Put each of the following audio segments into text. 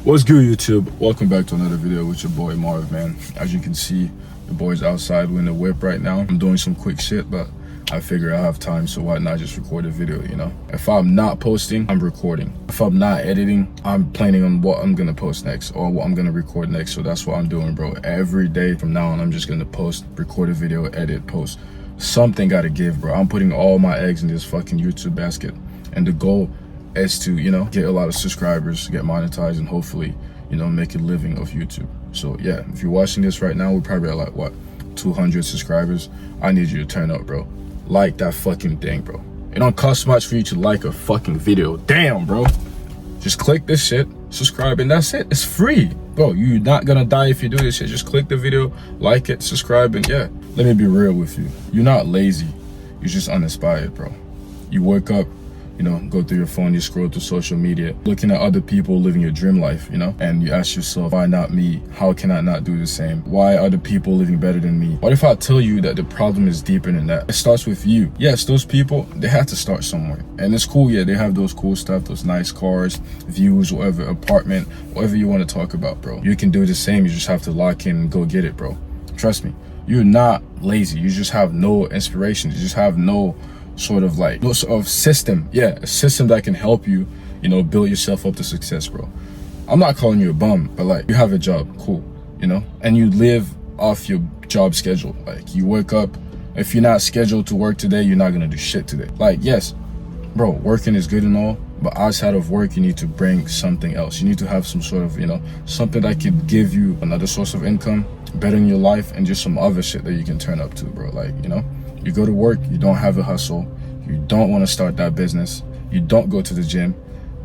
What's good, YouTube? Welcome back to another video with your boy Marv, man. As you can see, the boy's outside with the whip right now. I'm doing some quick shit, but I figure I have time, so why not just record a video, you know? If I'm not posting, I'm recording. If I'm not editing, I'm planning on what I'm gonna post next or what I'm gonna record next. So that's what I'm doing, bro. Every day from now on, I'm just gonna post, record a video, edit, post. Something gotta give, bro. I'm putting all my eggs in this fucking YouTube basket. And the goal is to, you know, get a lot of subscribers, get monetized, and hopefully, you know, make a living of YouTube. So yeah, if you're watching this right now, we're probably at like, what, 200 subscribers. I need you to turn up, bro. Like that fucking thing, bro. It don't cost much for you to like a fucking video. Damn, bro. Just click this shit, subscribe, and that's it. It's free. Bro, you're not gonna die if you do this shit. Just click the video, like it, subscribe, and yeah. Let me be real with you. You're not lazy. You're just uninspired, bro. You wake up, you know, go through your phone, you scroll through social media, looking at other people living your dream life, you know, and you ask yourself, why not me? How can I not do the same? Why are other people living better than me? What if I tell you that the problem is deeper than that? It starts with you. Yes, those people, they had to start somewhere. And it's cool, yeah, they have those cool stuff, those nice cars, views, whatever, apartment, whatever you want to talk about, bro. You can do the same, you just have to lock in and go get it, bro. Trust me, you're not lazy. You just have no inspiration. You just have no sort of like, no sort of system. Yeah, a system that can help you, you know, build yourself up to success, bro. I'm not calling you a bum, but like, you have a job, cool, you know, and you live off your job schedule. Like, you wake up, if you're not scheduled to work today, you're not gonna do shit today. Like, yes, bro, working is good and all, but outside of work, you need to bring something else. You need to have some sort of, you know, something that could give you another source of income, better in your life, and just some other shit that you can turn up to, bro. Like, you know, you go to work, you don't have a hustle, you don't want to start that business, you don't go to the gym,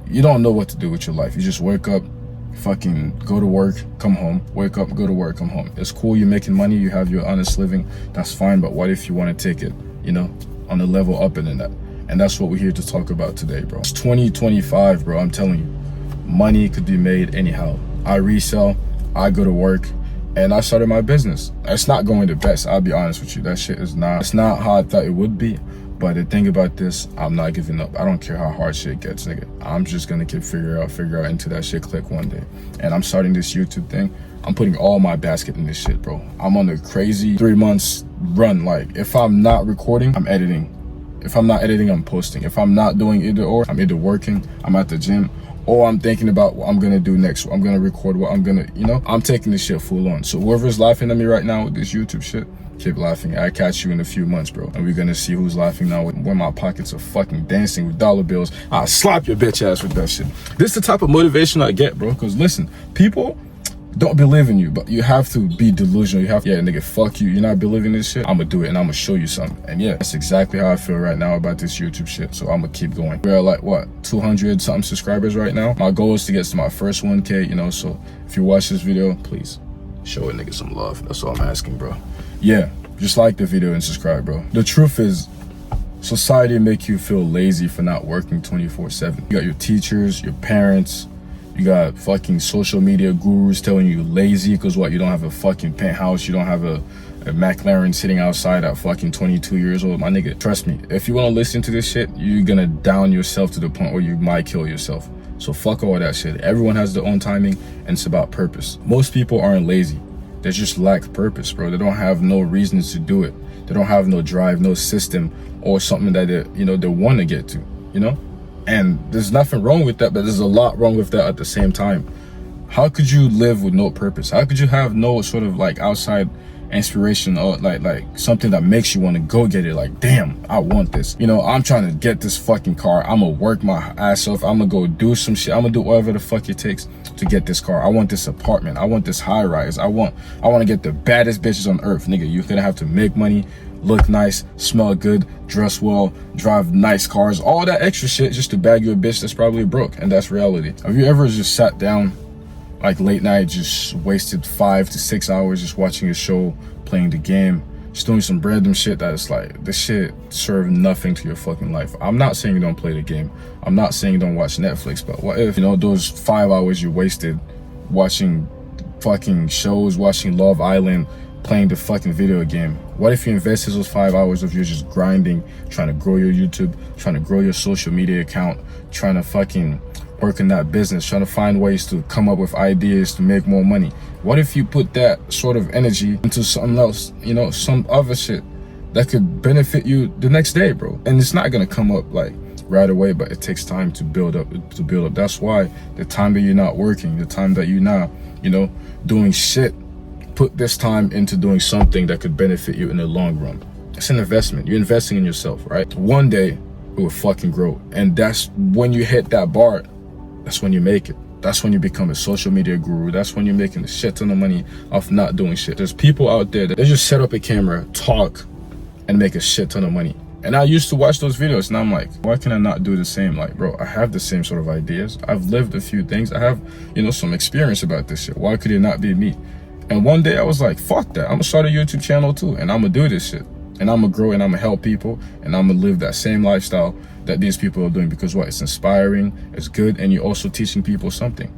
you don't know what to do with your life. You just wake up, fucking go to work, come home, wake up, go to work, come home. It's cool, you're making money, you have your honest living, that's fine, but what if you want to take it, you know, on a level up than that? And that's what we're here to talk about today, bro. It's 2025, bro. I'm telling you, money could be made anyhow. I resell, I go to work, and I started my business. It's not going the best, I'll be honest with you. That shit is not, it's not how I thought it would be. But the thing about this, I'm not giving up. I don't care how hard shit gets, nigga. I'm just gonna keep figure out into that shit click one day. And I'm starting this YouTube thing. I'm putting all my basket in this shit, bro. I'm on a crazy 3 months run. Like, if I'm not recording, I'm editing. If I'm not editing, I'm posting. If I'm not doing either or, I'm either working, I'm at the gym, or I'm thinking about what I'm gonna do next. I'm gonna record what I'm gonna, you know, I'm taking this shit full on. So whoever's laughing at me right now with this YouTube shit, keep laughing. I catch you in a few months, bro. And we're gonna see who's laughing now when my pockets are fucking dancing with dollar bills. I'll slap your bitch ass with that shit. This is the type of motivation I get, bro. Cause listen, people don't believe in you, but you have to be delusional. You have to, yeah, nigga, fuck you. You're not believing this shit. I'm gonna do it and I'm gonna show you something. And yeah, that's exactly how I feel right now about this YouTube shit. So I'm gonna keep going. We're at like, what, 200 something subscribers right now. My goal is to get to my first 1K, you know, so if you watch this video, please show a nigga some love. That's all I'm asking, bro. Yeah, just like the video and subscribe, bro. The truth is, society make you feel lazy for not working 24/7. You got your teachers, your parents, you got fucking social media gurus telling you lazy because what, you don't have a fucking penthouse, you don't have a McLaren sitting outside at fucking 22 years old. My nigga, trust me, if you want to listen to this shit, you're gonna down yourself to the point where you might kill yourself. So fuck all that shit. Everyone has their own timing, and it's about purpose. Most people aren't lazy. They just lack purpose, bro. They don't have no reasons to do it. They don't have no drive, no system, or something that they, you know, they want to get to, you know? And there's nothing wrong with that, but there's a lot wrong with that at the same time. How could you live with no purpose? How could you have no sort of like outside inspiration or like something that makes you want to go get it? Like, damn, I want this. You know, I'm trying to get this fucking car. I'm gonna work my ass off. I'm gonna go do some shit. I'm gonna do whatever the fuck it takes to get this car. I want this apartment. I want this high rise. I want to get the baddest bitches on earth. Nigga, you're gonna have to make money, look nice, smell good, dress well, drive nice cars, all that extra shit just to bag you a bitch that's probably broke. And that's reality. Have you ever just sat down like late night, just wasted 5 to 6 hours just watching a show, playing the game, just doing some random shit that is like, this shit served nothing to your fucking life? I'm not saying you don't play the game. I'm not saying you don't watch Netflix, but what if, you know, those 5 hours you wasted watching fucking shows, watching Love Island, playing the fucking video game? What if you invested those 5 hours of you just grinding, trying to grow your YouTube, trying to grow your social media account, trying to fucking work in that business, trying to find ways to come up with ideas to make more money. What if you put that sort of energy into something else, you know, some other shit that could benefit you the next day, bro? And it's not gonna come up like right away, but it takes time to build up. That's why the time that you're not working, the time that you're not, you know, doing shit, put this time into doing something that could benefit you in the long run. It's an investment. You're investing in yourself, right? One day it will fucking grow. And that's when you hit that bar, that's when you make it. That's when you become a social media guru. That's when you're making a shit ton of money off not doing shit. There's people out there that they just set up a camera, talk, and make a shit ton of money. And I used to watch those videos and I'm like, why can I not do the same? Like, bro, I have the same sort of ideas. I've lived a few things. I have, you know, some experience about this shit. Why could it not be me? And one day I was like, fuck that. I'm gonna start a YouTube channel too. And I'm gonna do this shit. And I'm gonna grow and I'm gonna help people. And I'm gonna live that same lifestyle that these people are doing. Because what? It's inspiring, it's good, and you're also teaching people something.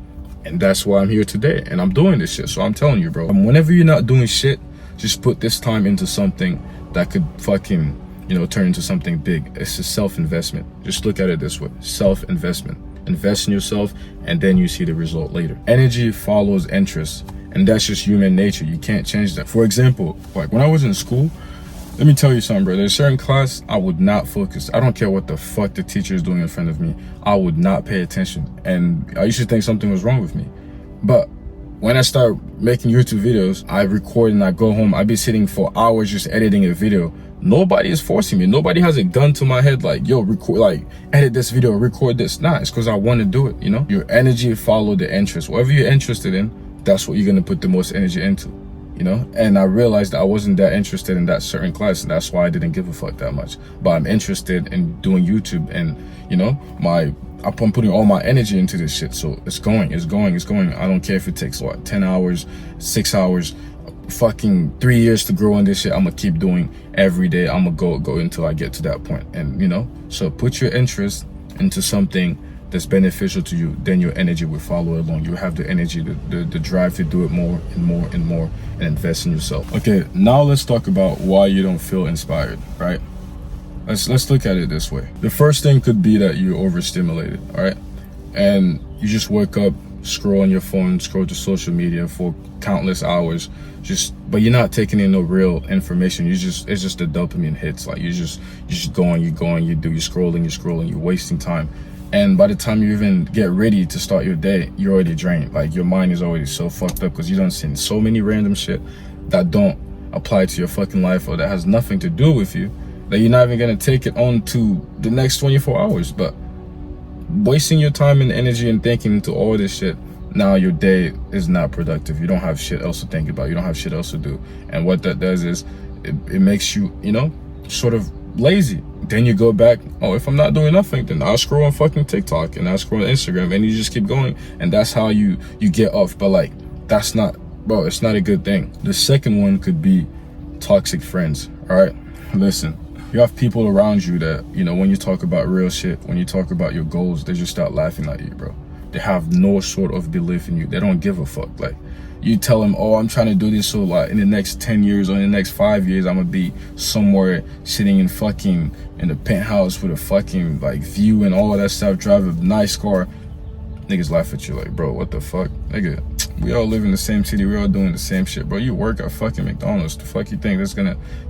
And that's why I'm here today. And I'm doing this shit. So I'm telling you, bro, whenever you're not doing shit, just put this time into something that could fucking, you know, turn into something big. It's a self-investment. Just look at it this way. Self-investment. Invest in yourself and then you see the result later. Energy follows interest, and that's just human nature. You can't change that. For example, like when I was in school, let me tell you something, bro. There's a certain class I would not focus. I don't care what the fuck the teacher is doing in front of me. I would not pay attention. And I used to think something was wrong with me. But when I start making YouTube videos, I record and I go home. I be sitting for hours just editing a video. Nobody is forcing me. Nobody has a gun to my head like, yo, record, like, edit this video, record this. Nah, it's because I want to do it, you know? Your energy follow the interest. Whatever you're interested in, that's what you're going to put the most energy into, you know? And I realized that I wasn't that interested in that certain class, and that's why I didn't give a fuck that much. But I'm interested in doing YouTube, and, you know, I'm putting all my energy into this shit. So it's going. I don't care if it takes, what, 10 hours, 6 hours, fucking 3 years to grow on this shit. I'm gonna keep doing every day. I'm gonna go until I get to that point. And, you know, so put your interest into something that's beneficial to you, then your energy will follow along. You have the energy, the drive to do it more and more and more, and invest in yourself. Okay, now let's talk about why you don't feel inspired, right? Let's look at it this way. The first thing could be that you're overstimulated, all right? And you just wake up, scroll on your phone, scroll to social media for countless hours, but you're not taking in no real information. It's just the dopamine hits. Like you're just going, you're scrolling, you're wasting time. And by the time you even get ready to start your day, you're already drained. Like your mind is already so fucked up because you done seen so many random shit that don't apply to your fucking life or that has nothing to do with you, that you're not even gonna take it on to the next 24 hours. But wasting your time and energy and thinking into all this shit, now your day is not productive. You don't have shit else to think about. You don't have shit else to do. And what that does is it makes you, you know, sort of lazy. Then you go back, oh, if I'm not doing nothing, then I'll scroll on fucking TikTok and I'll scroll on Instagram, and you just keep going. And that's how you get off. But like, that's not, bro, it's not a good thing. The second one could be toxic friends, all right? Listen, you have people around you that, you know, when you talk about real shit, when you talk about your goals, they just start laughing at you, bro. They have no sort of belief in you. They don't give a fuck. Like, you tell them, oh, I'm trying to do this so like in the next 10 years or in the next 5 years, I'm gonna be somewhere sitting in a penthouse with a fucking like view and all of that stuff, drive a nice car. Niggas laugh at you like, bro, what the fuck? Nigga, we all live in the same city. We all doing the same shit, bro. You work at fucking McDonald's. The fuck you think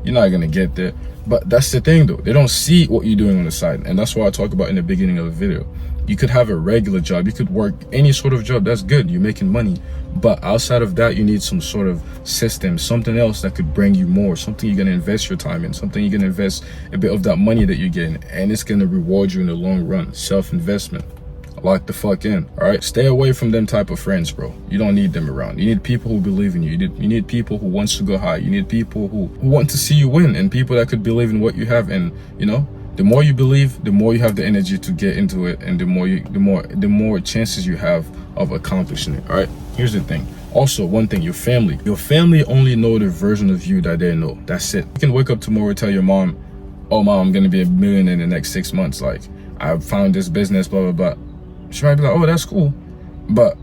you're not gonna get there? But that's the thing though. They don't see what you're doing on the side. And that's why I talk about in the beginning of the video. You could have a regular job. You could work any sort of job. That's good. You're making money. But outside of that, you need some sort of system, something else that could bring you more, something you're going to invest your time in, something you're going to invest a bit of that money that you're getting, and it's going to reward you in the long run. Self-investment. Lock the fuck in, all right? Stay away from them type of friends, bro. You don't need them around. You need people who believe in you. You need people who wants to go high. You need people who want to see you win, and people that could believe in what you have. And, you know, the more you believe, the more you have the energy to get into it, and the more chances you have of accomplishing it. All right, here's the thing. Also, one thing, your family only know the version of you that they know. That's it. You can wake up tomorrow and tell your mom, oh mom, I'm gonna be a millionaire in the next 6 months. Like, I found this business, blah blah blah. She might be like, oh, that's cool, but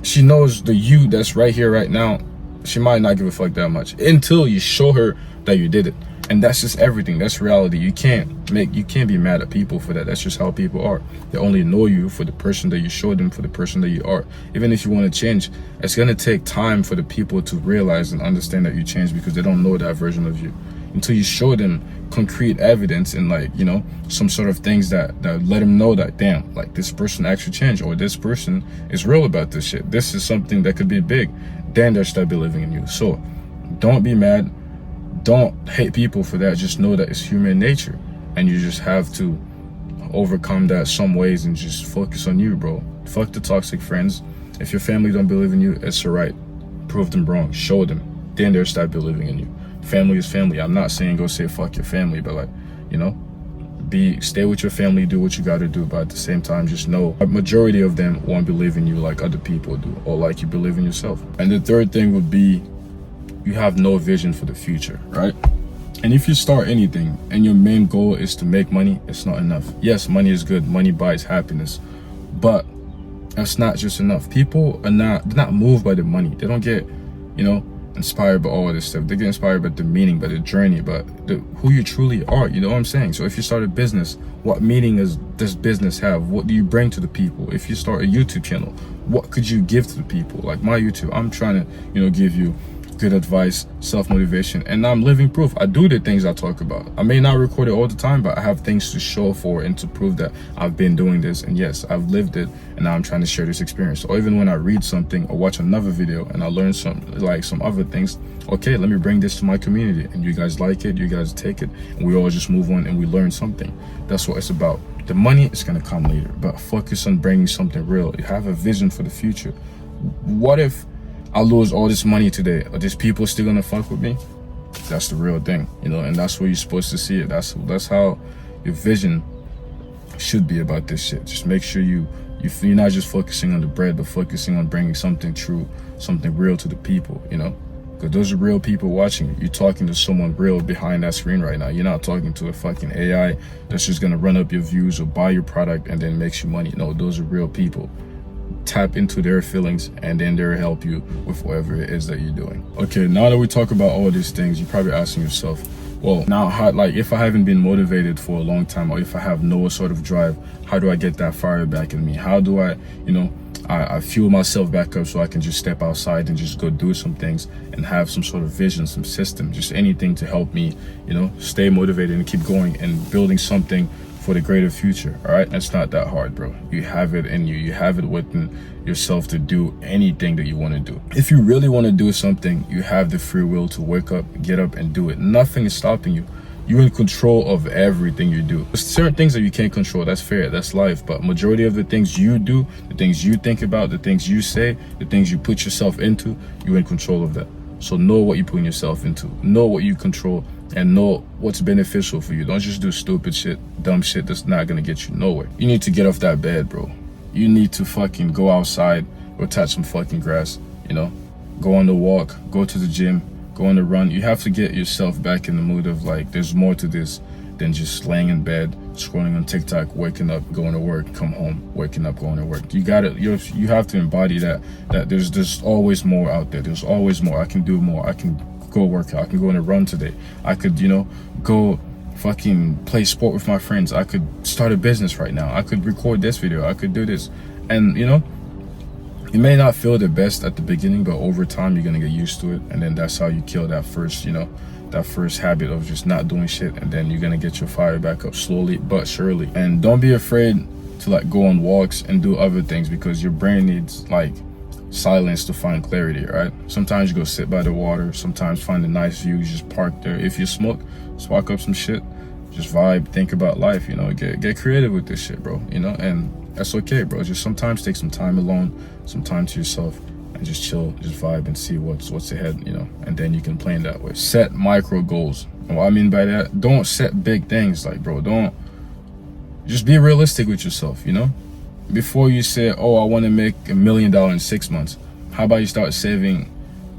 she knows the you that's right here right now. She might not give a fuck that much until you show her that you did it. And that's just everything. That's reality. You can't be mad at people for that. That's just how people are. They only know you for the person that you show them, for the person that you are. Even if you want to change, it's going to take time for the people to realize and understand that you changed, because they don't know that version of you until you show them concrete evidence and, like, you know, some sort of things that let them know that, damn, like, this person actually changed, or this person is real about this shit. This is something that could be big. Then they'll start believing in you. So don't be mad. Don't hate people for that. Just know that it's human nature, and you just have to overcome that some ways and just focus on you, bro. Fuck the toxic friends. If your family don't believe in you, it's alright. Prove them wrong. Show them. Then they'll start believing in you. Family is family. I'm not saying go say fuck your family, but, like, you know, stay with your family, do what you gotta do, but at the same time, just know a majority of them won't believe in you like other people do, or like you believe in yourself. And the third thing would be, you have no vision for the future, right? And if you start anything and your main goal is to make money, it's not enough. Yes, money is good. Money buys happiness, but that's not just enough. People are they're not moved by the money. They don't get, you know, inspired by all of this stuff. They get inspired by the meaning, by the journey, but who you truly are. You know what I'm saying? So if you start a business, what meaning does business have? What do you bring to the people? If you start a YouTube channel, what could you give to the people? Like my YouTube, I'm trying to, you know, give you good advice, self-motivation, and I'm living proof. I do the things I talk about. I may not record it all the time, but I have things to show for and to prove that I've been doing this, and yes, I've lived it, and now I'm trying to share this experience. Or even when I read something or watch another video and I learn some other things, okay, let me bring this to my community, and you guys like it, you guys take it, and we all just move on and we learn something. That's what it's about. The money is gonna come later, but focus on bringing something real. You have a vision for the future. What if I lose all this money today? Are these people still gonna fuck with me? That's the real thing, you know, and that's where you're supposed to see it. That's how your vision should be about this shit. Just make sure you're not just focusing on the bread, but focusing on bringing something true, something real to the people, you know, because those are real people watching you. You're talking to someone real behind that screen right now. You're not talking to a fucking AI that's just gonna run up your views or buy your product and then makes you money. No, those are real people. Tap into their feelings, and then they'll help you with whatever it is that you're doing. Okay, now that we talk about all these things, you're probably asking yourself, well, now how, like, if I haven't been motivated for a long time, or if I have no sort of drive, how do I get that fire back in me? How do I, you know, I fuel myself back up so I can just step outside and just go do some things and have some sort of vision, some system, just anything to help me, you know, stay motivated and keep going and building something for the greater future. All right, it's not that hard, bro. You have it in you. You have it within yourself to do anything that you want to do. If you really want to do something, you have the free will to wake up, get up, and do it. Nothing is stopping you. You're in control of everything you do. There's certain things that you can't control. That's fair. That's life. But majority of the things you do, the things you think about, the things you say, the things you put yourself into, you're in control of that. So know what you're putting yourself into. Know what you control, and know what's beneficial for you. Don't just do stupid shit, dumb shit that's not gonna get you nowhere. You need to get off that bed, bro. You need to fucking go outside or touch some fucking grass, you know? Go on the walk, go to the gym, go on the run. You have to get yourself back in the mood of, like, there's more to this than just laying in bed, scrolling on TikTok, waking up, going to work, come home, waking up, going to work. You have to embody that there's always more out there. There's always more. I can do more. I can go work out. I can go on a run today. I could, you know, go fucking play sport with my friends. I could start a business right now. I could record this video. I could do this. And, you know, it may not feel the best at the beginning, but over time you're gonna get used to it, and then that's how you kill that first, you know, that first habit of just not doing shit, and then you're gonna get your fire back up slowly but surely. And don't be afraid to, like, go on walks and do other things, because your brain needs, like, silence to find clarity, right? Sometimes you go sit by the water, sometimes find a nice view, you just park there. If you smoke, spark up some shit, just vibe, think about life, you know, get creative with this shit, bro, you know, and that's okay, bro. Just sometimes take some time alone, some time to yourself, and just chill, just vibe and see what's ahead, you know, and then you can plan that way. Set micro goals. And what I mean by that, don't set big things, like, bro, don't, just be realistic with yourself, you know? Before you say, oh, I want to make $1 million in 6 months, how about you start saving,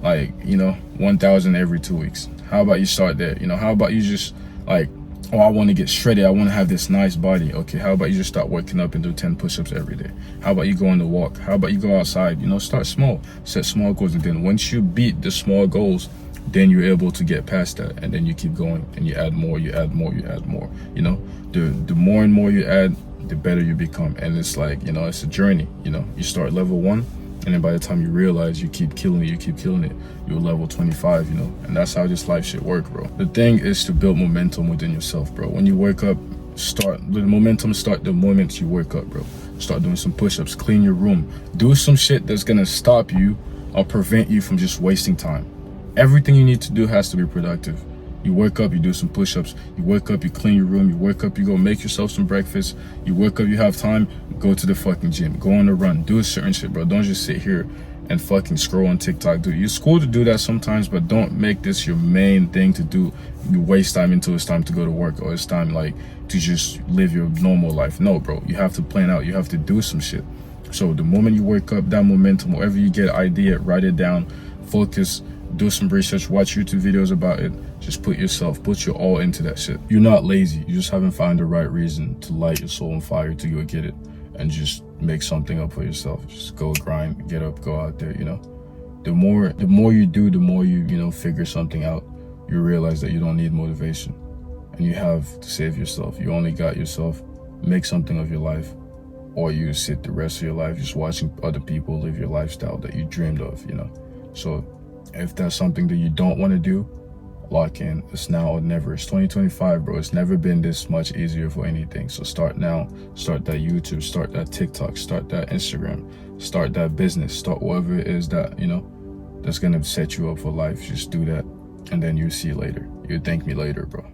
like, you know, 1,000 every 2 weeks? How about you start there? You know, how about you just, like, oh, I want to get shredded, I want to have this nice body. Okay, how about you just start waking up and do 10 push-ups every day? How about you go on the walk? How about you go outside? You know, start small, set small goals, and then once you beat the small goals, then you're able to get past that, and then you keep going and you add more, you add more, you add more. You know, the more and more you add, the better you become. And it's like, you know, it's a journey. You know, you start level 1, and then by the time you realize you keep killing it, you're level 25, you know. And that's how this life should work, bro. The thing is to build momentum within yourself, bro. When you wake up, start the momentum. Start the moment you wake up, bro. Start doing some push-ups, clean your room, do some shit that's gonna stop you or prevent you from just wasting time. Everything you need to do has to be productive. You wake up, you do some push-ups. You wake up, you clean your room. You wake up, you go make yourself some breakfast. You wake up, you have time, go to the fucking gym, go on a run, do a certain shit, bro. Don't just sit here and fucking scroll on TikTok, dude. It's cool to do that sometimes, but don't make this your main thing to do. You waste time until it's time to go to work, or it's time like to just live your normal life. No, bro, you have to plan out. You have to do some shit. So the moment you wake up, that momentum, wherever you get an idea, write it down, focus, do some research, watch YouTube videos about it. Just put your all into that shit. You're not lazy. You just haven't found the right reason to light your soul on fire to go get it and just make something up for yourself. Just go grind, get up, go out there, you know. The more you do, the more you know, figure something out. You realize that you don't need motivation and you have to save yourself. You only got yourself. Make something of your life, or you sit the rest of your life just watching other people live your lifestyle that you dreamed of, you know. So if that's something that you don't want to do, lock in. It's now or never. It's 2025, bro. It's never been this much easier for anything. So start now. Start that YouTube, start that TikTok, start that Instagram, start that business, start whatever it is that, you know, that's gonna set you up for life. Just do that, and then you'll see later. You'll thank me later, bro.